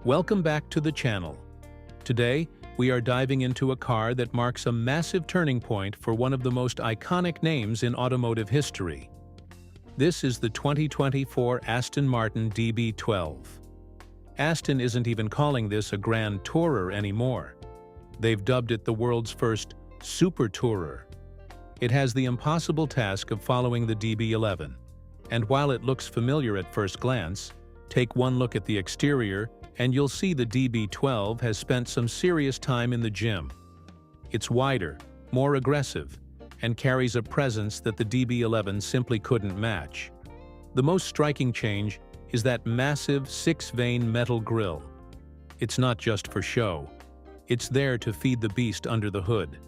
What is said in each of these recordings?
Welcome back to the channel. Today, we are diving into a car that marks a massive turning point for one of the most iconic names in automotive history. This is the 2024 Aston Martin DB12. Aston isn't even calling this a Grand Tourer anymore. They've dubbed it the world's first Super Tourer. It has the impossible task of following the DB11, and while it looks familiar at first glance, take one look at the exterior and you'll see the DB12 has spent some serious time in the gym. It's wider, more aggressive, and carries a presence that the DB11 simply couldn't match. The most striking change is that massive 6-vein metal grille. It's not just for show. It's there to feed the beast under the hood.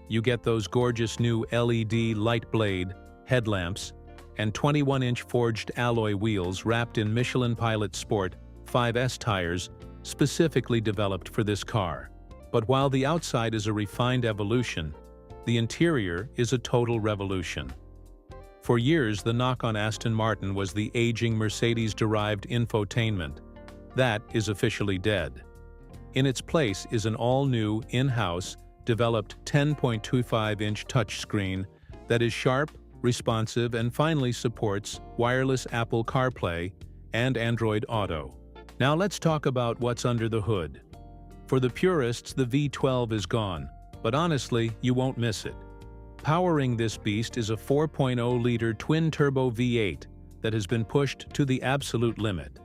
You get those gorgeous new LED light blade, headlamps, and 21-inch forged alloy wheels wrapped in Michelin Pilot Sport 5S tires specifically developed for this car. But while the outside is a refined evolution, the interior is a total revolution. For years, the knock on Aston Martin was the aging Mercedes-derived infotainment. That is officially dead. In its place is an all-new, in-house, developed 10.25-inch touchscreen that is sharp, responsive, and finally supports wireless Apple CarPlay and Android Auto. Now let's talk about what's under the hood. For the purists, the V12 is gone, but honestly, you won't miss it. Powering this beast is a 4.0-liter twin-turbo V8 that has been pushed to the absolute limit.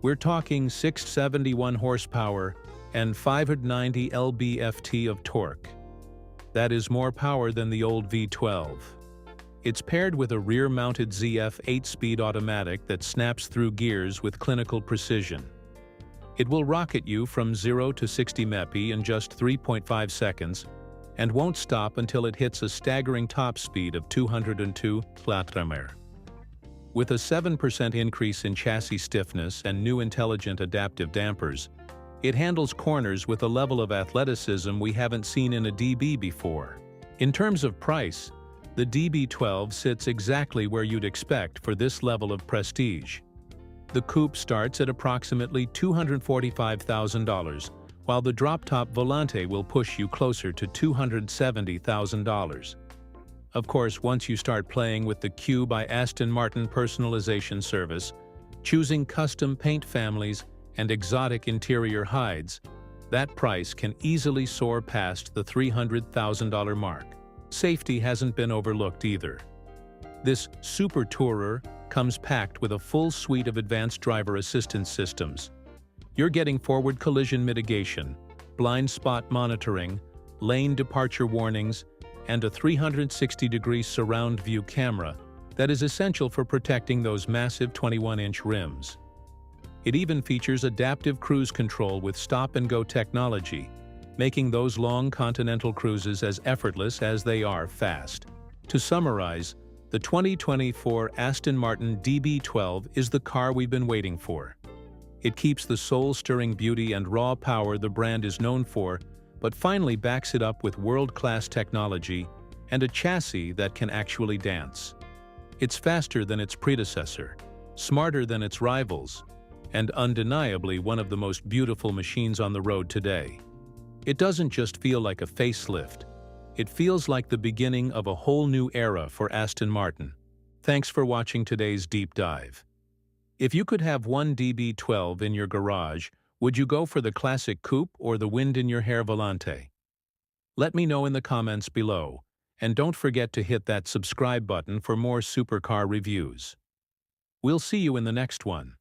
We're talking 671 horsepower and 590 lb-ft of torque. That is more power than the old V12. It's paired with a rear-mounted ZF 8-speed automatic that snaps through gears with clinical precision. It will rocket you from 0 to 60 mph in just 3.5 seconds and won't stop until it hits a staggering top speed of 202 km/h. With a 7% increase in chassis stiffness and new intelligent adaptive dampers, it handles corners with a level of athleticism we haven't seen in a DB before. In terms of price, the DB12 sits exactly where you'd expect for this level of prestige. The coupe starts at approximately $245,000, while the drop-top Volante will push you closer to $270,000. Of course, once you start playing with the Q by Aston Martin personalization service, choosing custom paint families and exotic interior hides, that price can easily soar past the $300,000 mark. Safety hasn't been overlooked either. This Super Tourer comes packed with a full suite of advanced driver assistance systems. You're getting forward collision mitigation, blind spot monitoring, lane departure warnings, and a 360-degree surround view camera that is essential for protecting those massive 21-inch rims. It even features adaptive cruise control with stop-and-go technology, making those long continental cruises as effortless as they are fast. To summarize, the 2024 Aston Martin DB12 is the car we've been waiting for. It keeps the soul-stirring beauty and raw power the brand is known for, but finally backs it up with world-class technology and a chassis that can actually dance. It's faster than its predecessor, smarter than its rivals, and undeniably one of the most beautiful machines on the road today. It doesn't just feel like a facelift. It feels like the beginning of a whole new era for Aston Martin. Thanks for watching today's deep dive. If you could have one DB12 in your garage, would you go for the classic coupe or the wind-in-your-hair Volante? Let me know in the comments below, and don't forget to hit that subscribe button for more supercar reviews. We'll see you in the next one.